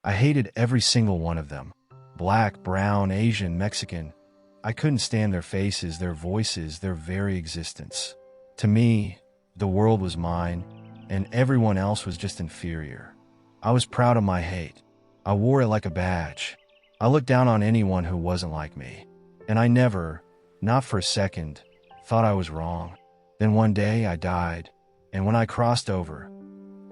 I hated every single one of them. Black, brown, Asian, Mexican. I couldn't stand their faces, their voices, their very existence. To me, the world was mine, and everyone else was just inferior. I was proud of my hate. I wore it like a badge. I looked down on anyone who wasn't like me. And I never, not for a second, thought I was wrong. Then one day I died, and when I crossed over,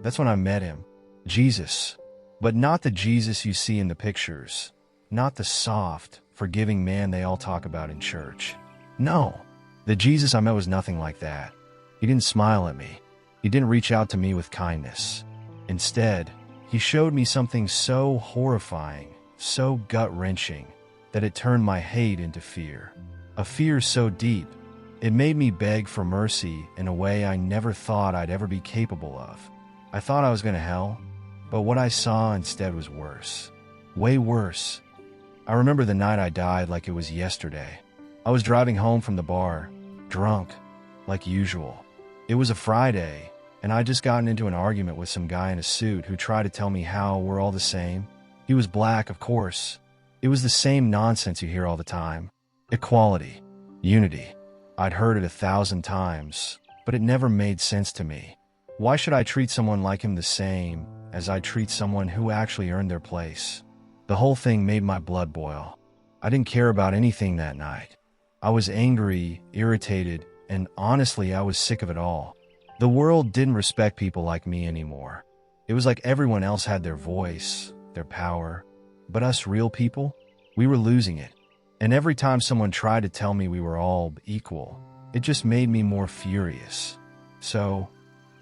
that's when I met him, Jesus. But not the Jesus you see in the pictures, not the soft, forgiving man they all talk about in church. No, the Jesus I met was nothing like that. He didn't smile at me. He didn't reach out to me with kindness. Instead, he showed me something so horrifying, so gut-wrenching, that it turned my hate into fear. A fear so deep, it made me beg for mercy in a way I never thought I'd ever be capable of. I thought I was going to hell, but what I saw instead was worse. Way worse. I remember the night I died like it was yesterday. I was driving home from the bar, drunk, like usual. It was a Friday, and I'd just gotten into an argument with some guy in a suit who tried to tell me how we're all the same. He was black, of course. It was the same nonsense you hear all the time. Equality. Unity. I'd heard it 1,000 times, but it never made sense to me. Why should I treat someone like him the same as I treat someone who actually earned their place? The whole thing made my blood boil. I didn't care about anything that night. I was angry, irritated, and honestly, I was sick of it all. The world didn't respect people like me anymore. It was like everyone else had their voice, their power. But us real people, we were losing it. And every time someone tried to tell me we were all equal, it just made me more furious. So,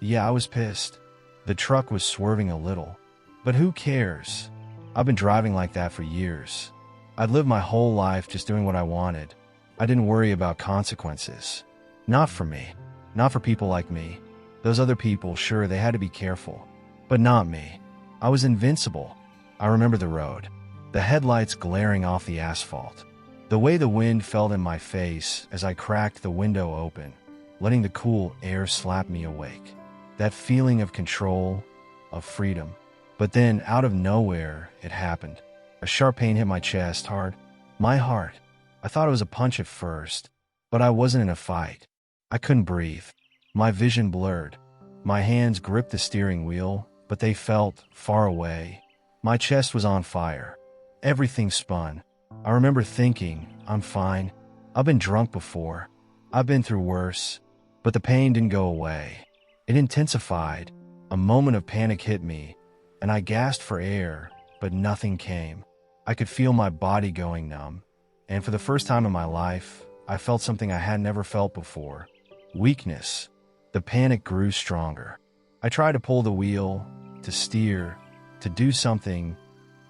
yeah, I was pissed. The truck was swerving a little. But who cares? I've been driving like that for years. I'd lived my whole life just doing what I wanted. I didn't worry about consequences. Not for me. Not for people like me. Those other people, sure, they had to be careful. But not me. I was invincible. I remember the road. The headlights glaring off the asphalt. The way the wind felt in my face as I cracked the window open, letting the cool air slap me awake. That feeling of control, of freedom. But then, out of nowhere, it happened. A sharp pain hit my chest hard. My heart. I thought it was a punch at first, but I wasn't in a fight. I couldn't breathe. My vision blurred. My hands gripped the steering wheel, but they felt far away. My chest was on fire. Everything spun. I remember thinking, I'm fine. I've been drunk before. I've been through worse. But the pain didn't go away. It intensified. A moment of panic hit me, and I gasped for air, but nothing came. I could feel my body going numb, and for the first time in my life, I felt something I had never felt before. Weakness. The panic grew stronger. I tried to pull the wheel, to steer, to do something,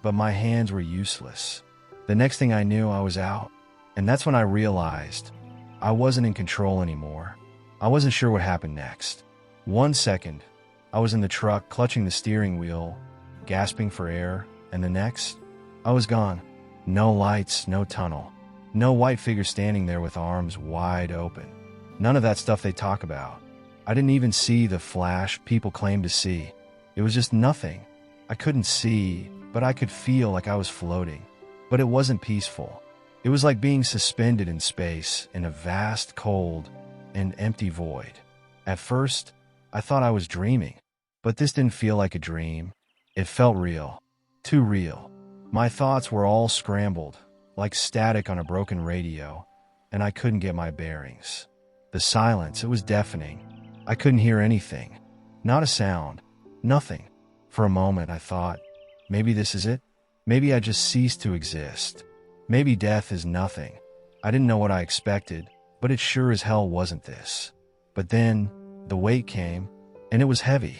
but my hands were useless. The next thing I knew, I was out, and that's when I realized I wasn't in control anymore. I wasn't sure what happened next. 1 second, I was in the truck clutching the steering wheel, gasping for air, and the next, I was gone. No lights, no tunnel. No white figure standing there with arms wide open. None of that stuff they talk about. I didn't even see the flash people claim to see. It was just nothing. I couldn't see, but I could feel like I was floating. But it wasn't peaceful. It was like being suspended in space in a vast, cold, and empty void. At first, I thought I was dreaming, but this didn't feel like a dream. It felt real. Too real. My thoughts were all scrambled, like static on a broken radio, and I couldn't get my bearings. The silence, it was deafening. I couldn't hear anything. Not a sound. Nothing. For a moment, I thought, maybe this is it? Maybe I just ceased to exist. Maybe death is nothing. I didn't know what I expected, but it sure as hell wasn't this. But then, the weight came, and it was heavy.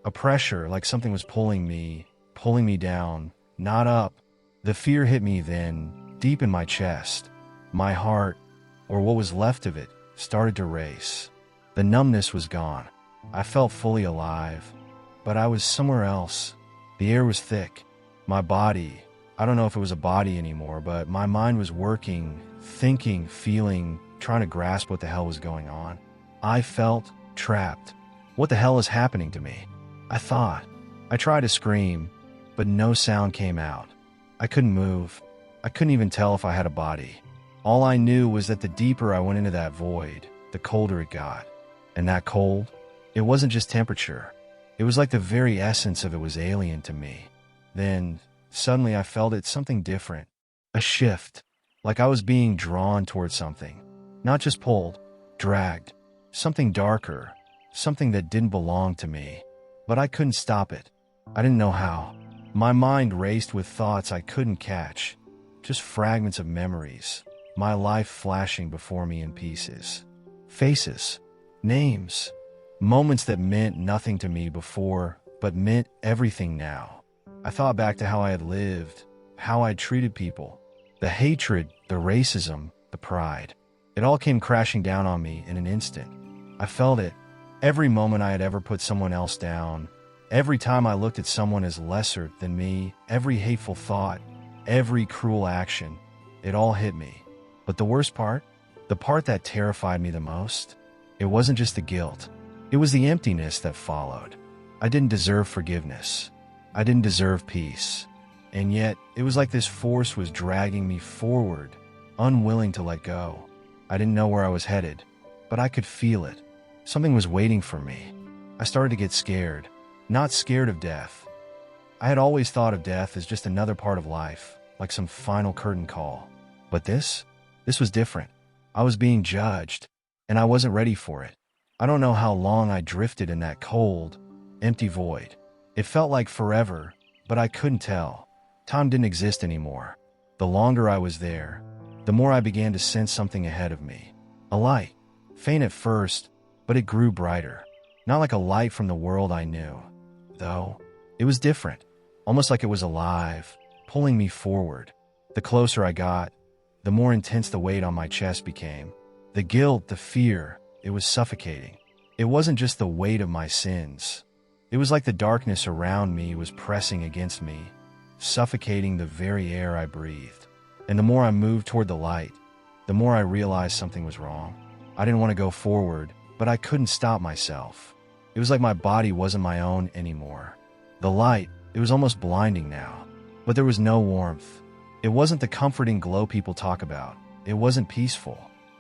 A pressure like something was pulling me down, not up. The fear hit me then, deep in my chest. My heart, or what was left of it, started to race. The numbness was gone. I felt fully alive, but I was somewhere else. The air was thick. My body, I don't know if it was a body anymore, but my mind was working, thinking, feeling, trying to grasp what the hell was going on. I felt trapped. What the hell is happening to me? I thought. I tried to scream, but no sound came out. I couldn't move. I couldn't even tell if I had a body. All I knew was that the deeper I went into that void, the colder it got. And that cold, it wasn't just temperature. It was like the very essence of it was alien to me. Then, suddenly I felt it something different. A shift. Like I was being drawn towards something. Not just pulled, dragged. Something darker. Something that didn't belong to me. But I couldn't stop it. I didn't know how. My mind raced with thoughts I couldn't catch. Just fragments of memories. My life flashing before me in pieces. Faces. Names. Moments that meant nothing to me before, but meant everything now. I thought back to how I had lived, how I had treated people. The hatred, the racism, the pride. It all came crashing down on me in an instant. I felt it. Every moment I had ever put someone else down. Every time I looked at someone as lesser than me. Every hateful thought. Every cruel action. It all hit me. But the worst part? The part that terrified me the most? It wasn't just the guilt. It was the emptiness that followed. I didn't deserve forgiveness. I didn't deserve peace. And yet, it was like this force was dragging me forward, unwilling to let go. I didn't know where I was headed, but I could feel it. Something was waiting for me. I started to get scared. Not scared of death. I had always thought of death as just another part of life, like some final curtain call. But this was different. I was being judged, and I wasn't ready for it. I don't know how long I drifted in that cold, empty void. It felt like forever, but I couldn't tell. Time didn't exist anymore. The longer I was there, the more I began to sense something ahead of me. A light, faint at first, but it grew brighter. Not like a light from the world I knew, though. It was different, almost like it was alive, pulling me forward. The closer I got, the more intense the weight on my chest became. The guilt, the fear, it was suffocating. It wasn't just the weight of my sins. It was like the darkness around me was pressing against me, suffocating the very air I breathed. And the more I moved toward the light, the more I realized something was wrong. I didn't want to go forward, but I couldn't stop myself. It was like my body wasn't my own anymore. The light, it was almost blinding now. But there was no warmth. It wasn't the comforting glow people talk about. It wasn't peaceful.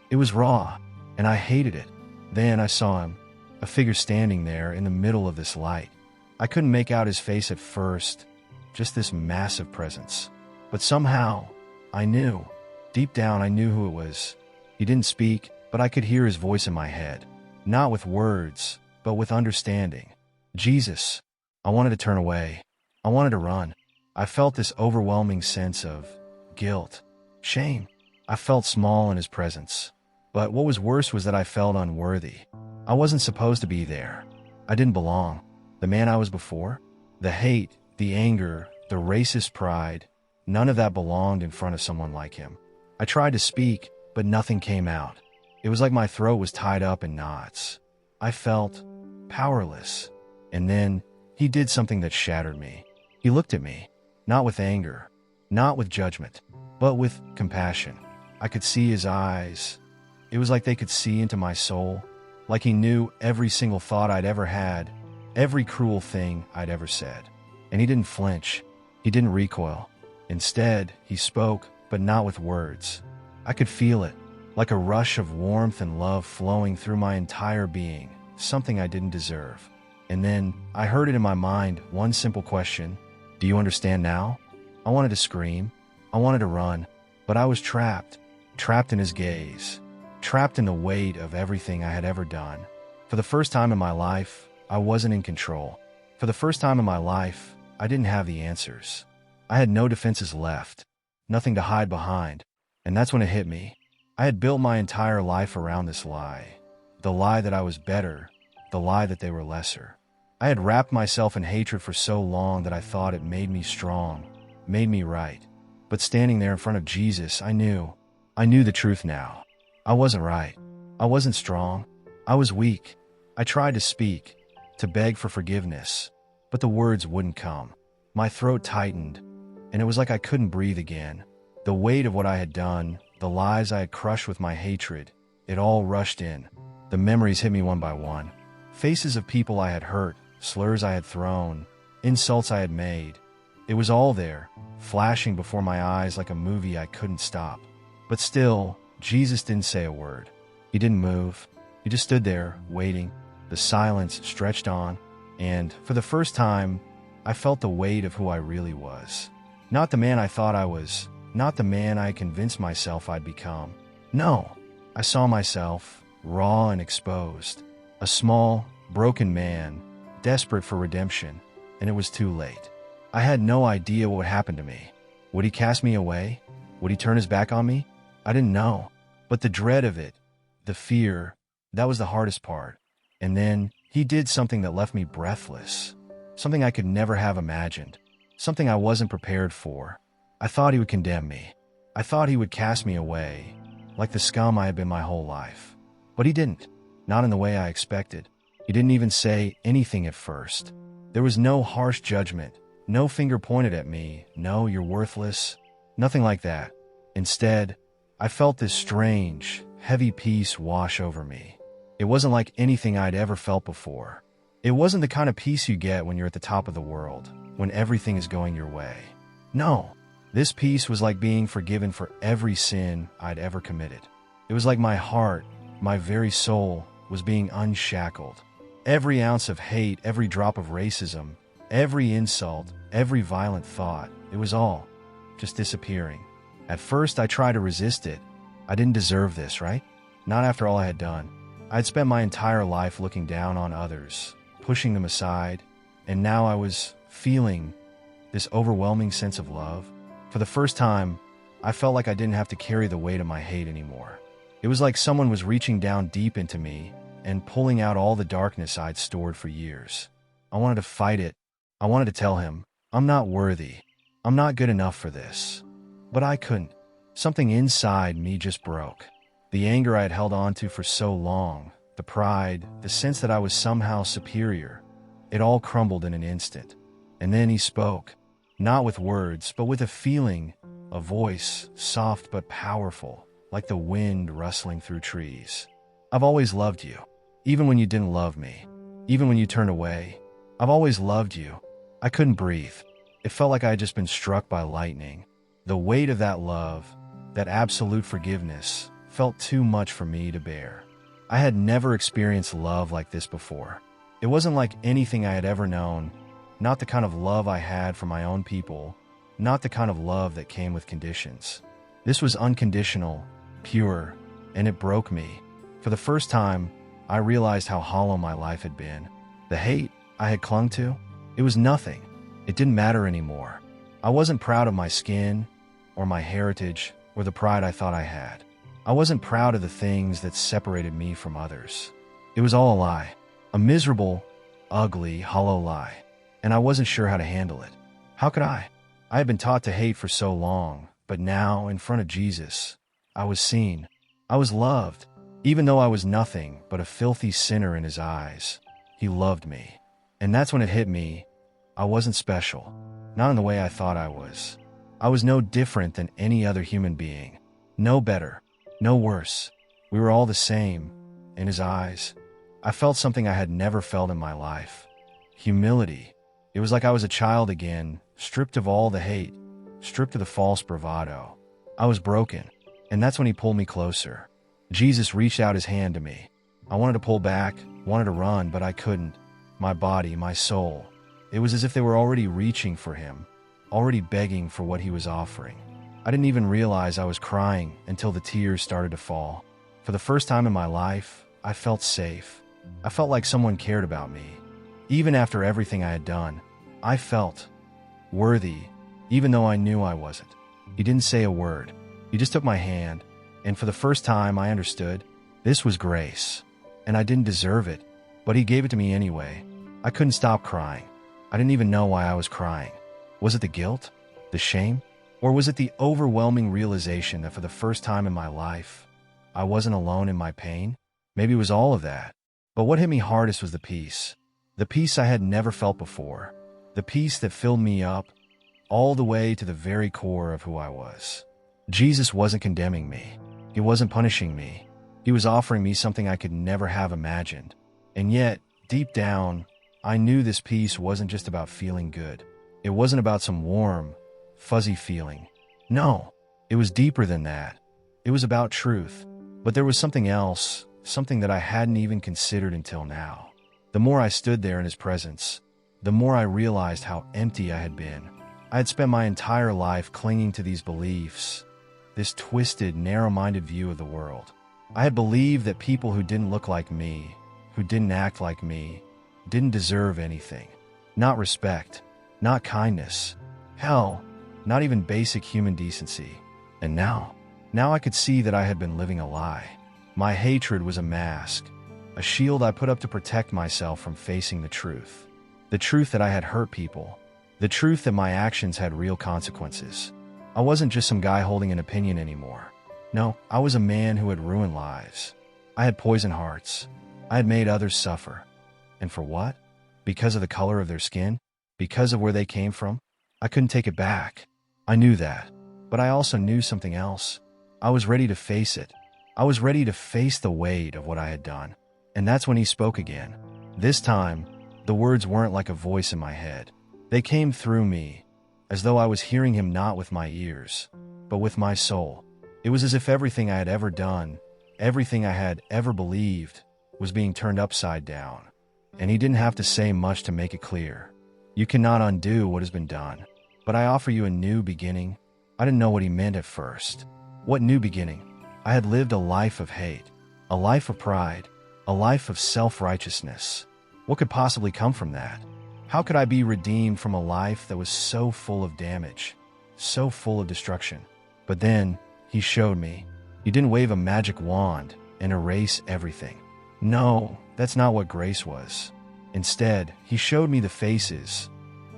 It was raw, and I hated it. Then I saw him, a figure standing there in the middle of this light. I couldn't make out his face at first, just this massive presence. But somehow, I knew. Deep down, I knew who it was. He didn't speak, but I could hear his voice in my head. Not with words, but with understanding. Jesus. I wanted to turn away. I wanted to run. I felt this overwhelming sense of guilt, shame. I felt small in his presence. But what was worse was that I felt unworthy. I wasn't supposed to be there. I didn't belong. The man I was before, the hate, the anger, the racist pride, none of that belonged in front of someone like him. I tried to speak, but nothing came out. It was like my throat was tied up in knots. I felt powerless. And then he did something that shattered me. He looked at me, not with anger, not with judgment, but with compassion. I could see his eyes. It was like they could see into my soul, like he knew every single thought I'd ever had, every cruel thing I'd ever said. And he didn't flinch. He didn't recoil. Instead, he spoke, but not with words. I could feel it, like a rush of warmth and love flowing through my entire being, something I didn't deserve. And then I heard it in my mind, one simple question: do you understand now? I wanted to scream. I wanted to run, but I was trapped in his gaze, trapped in the weight of everything I had ever done. For the first time in my life, I wasn't in control. For the first time in my life, I didn't have the answers. I had no defenses left, nothing to hide behind. And that's when it hit me. I had built my entire life around this lie. The lie that I was better, the lie that they were lesser. I had wrapped myself in hatred for so long that I thought it made me strong, made me right. But standing there in front of Jesus, I knew the truth now. I wasn't right. I wasn't strong. I was weak. I tried to speak, to beg for forgiveness, but the words wouldn't come. My throat tightened, and it was like I couldn't breathe again. The weight of what I had done, the lies I had crushed with my hatred, it all rushed in. The memories hit me one by one. Faces of people I had hurt, slurs I had thrown, insults I had made. It was all there, flashing before my eyes like a movie I couldn't stop. But still, Jesus didn't say a word. He didn't move. He just stood there, waiting. The silence stretched on, and for the first time, I felt the weight of who I really was. Not the man I thought I was, not the man I convinced myself I'd become. No, I saw myself, raw and exposed. A small, broken man, desperate for redemption, and it was too late. I had no idea what would happen to me. Would he cast me away? Would he turn his back on me? I didn't know. But the dread of it, the fear, that was the hardest part. And then he did something that left me breathless. Something I could never have imagined. Something I wasn't prepared for. I thought he would condemn me. I thought he would cast me away, like the scum I had been my whole life. But he didn't. Not in the way I expected. He didn't even say anything at first. There was no harsh judgment, no finger pointed at me, no, you're worthless, nothing like that. Instead, I felt this strange, heavy peace wash over me. It wasn't like anything I'd ever felt before. It wasn't the kind of peace you get when you're at the top of the world, when everything is going your way. No, this peace was like being forgiven for every sin I'd ever committed. It was like my heart, my very soul, was being unshackled. Every ounce of hate, every drop of racism, every insult, every violent thought, it was all just disappearing. At first, I tried to resist it. I didn't deserve this, right? Not after all I had done. I had spent my entire life looking down on others, pushing them aside, and now I was feeling this overwhelming sense of love. For the first time, I felt like I didn't have to carry the weight of my hate anymore. It was like someone was reaching down deep into me and pulling out all the darkness I'd stored for years. I wanted to fight it. I wanted to tell him, I'm not worthy. I'm not good enough for this. But I couldn't. Something inside me just broke. The anger I had held on to for so long, the pride, the sense that I was somehow superior, it all crumbled in an instant. And then he spoke, not with words, but with a feeling, a voice, soft but powerful, like the wind rustling through trees. I've always loved you, even when you didn't love me, even when you turned away. I've always loved you. I couldn't breathe. It felt like I had just been struck by lightning. The weight of that love, that absolute forgiveness, felt too much for me to bear. I had never experienced love like this before. It wasn't like anything I had ever known, not the kind of love I had for my own people, not the kind of love that came with conditions. This was unconditional, pure, and it broke me. For the first time, I realized how hollow my life had been. The hate I had clung to, it was nothing. It didn't matter anymore. I wasn't proud of my skin, or my heritage, or the pride I thought I had. I wasn't proud of the things that separated me from others. It was all a lie. A miserable, ugly, hollow lie. And I wasn't sure how to handle it. How could I? I had been taught to hate for so long, but now, in front of Jesus, I was seen. I was loved. Even though I was nothing but a filthy sinner in his eyes, he loved me. And that's when it hit me. I wasn't special. Not in the way I thought I was. I was no different than any other human being. No better. No worse. We were all the same. In his eyes, I felt something I had never felt in my life. Humility. It was like I was a child again, stripped of all the hate, stripped of the false bravado. I was broken, and that's when he pulled me closer. Jesus reached out his hand to me. I wanted to pull back, wanted to run, but I couldn't. My body, my soul. It was as if they were already reaching for him, already begging for what he was offering. I didn't even realize I was crying until the tears started to fall. For the first time in my life, I felt safe. I felt like someone cared about me. Even after everything I had done, I felt worthy, even though I knew I wasn't. He didn't say a word. He just took my hand, and for the first time I understood this was grace, and I didn't deserve it, but he gave it to me anyway. I couldn't stop crying. I didn't even know why I was crying. Was it the guilt? The shame? Or was it the overwhelming realization that for the first time in my life, I wasn't alone in my pain? Maybe it was all of that. But what hit me hardest was the peace. The peace I had never felt before. The peace that filled me up all the way to the very core of who I was. Jesus wasn't condemning me. He wasn't punishing me. He was offering me something I could never have imagined. And yet, deep down, I knew this peace wasn't just about feeling good. It wasn't about some warm, fuzzy feeling. No, it was deeper than that. It was about truth. But there was something else, something that I hadn't even considered until now. The more I stood there in his presence, the more I realized how empty I had been. I had spent my entire life clinging to these beliefs, this twisted, narrow-minded view of the world. I had believed that people who didn't look like me, who didn't act like me, didn't deserve anything. Not respect, not kindness. Hell, not even basic human decency. And now I could see that I had been living a lie. My hatred was a mask, a shield I put up to protect myself from facing the truth. The truth that I had hurt people. The truth that my actions had real consequences. I wasn't just some guy holding an opinion anymore. No, I was a man who had ruined lives. I had poisoned hearts. I had made others suffer. And for what? Because of the color of their skin? Because of where they came from? I couldn't take it back. I knew that. But I also knew something else. I was ready to face it. I was ready to face the weight of what I had done. And that's when he spoke again. This time, the words weren't like a voice in my head. They came through me, as though I was hearing him not with my ears, but with my soul. It was as if everything I had ever done, everything I had ever believed, was being turned upside down. And he didn't have to say much to make it clear. You cannot undo what has been done, but I offer you a new beginning. I didn't know what he meant at first. What new beginning? I had lived a life of hate, a life of pride, a life of self-righteousness. What could possibly come from that? How could I be redeemed from a life that was so full of damage, so full of destruction? But then, he showed me. He didn't wave a magic wand and erase everything. No, that's not what grace was. Instead, he showed me the faces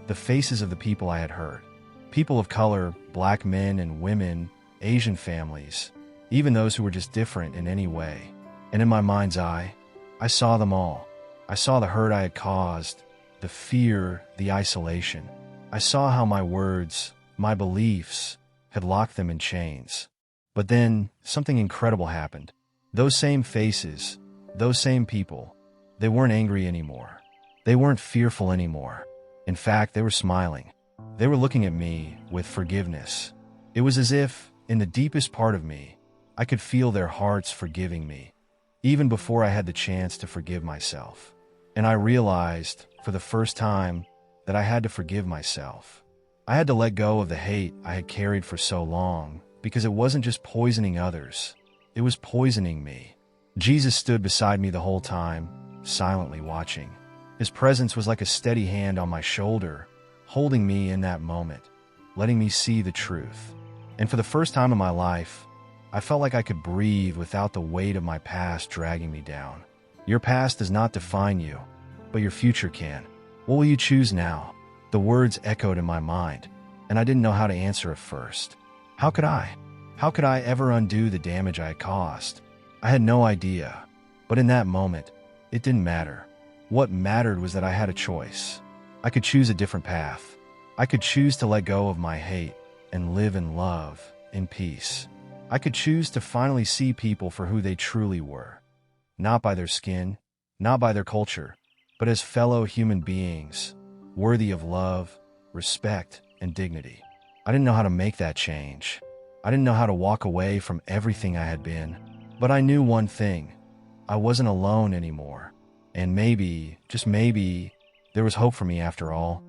of the people I had hurt. People of color, black men and women, Asian families, even those who were just different in any way. And in my mind's eye, I saw them all. I saw the hurt I had caused, the fear, the isolation. I saw how my words, my beliefs, had locked them in chains. But then, something incredible happened. Those same faces, those same people, they weren't angry anymore. They weren't fearful anymore. In fact, they were smiling. They were looking at me with forgiveness. It was as if, in the deepest part of me, I could feel their hearts forgiving me, even before I had the chance to forgive myself. And I realized, for the first time, that I had to forgive myself. I had to let go of the hate I had carried for so long, because it wasn't just poisoning others, it was poisoning me. Jesus stood beside me the whole time, silently watching. His presence was like a steady hand on my shoulder, holding me in that moment, letting me see the truth. And for the first time in my life, I felt like I could breathe without the weight of my past dragging me down. Your past does not define you, but your future can. What will you choose now? The words echoed in my mind, and I didn't know how to answer at first. How could I? How could I ever undo the damage I had caused? I had no idea, but in that moment, it didn't matter. What mattered was that I had a choice. I could choose a different path. I could choose to let go of my hate and live in love, in peace. I could choose to finally see people for who they truly were. Not by their skin, not by their culture, but as fellow human beings, worthy of love, respect, and dignity. I didn't know how to make that change. I didn't know how to walk away from everything I had been. But I knew one thing. I wasn't alone anymore. And maybe, just maybe, there was hope for me after all.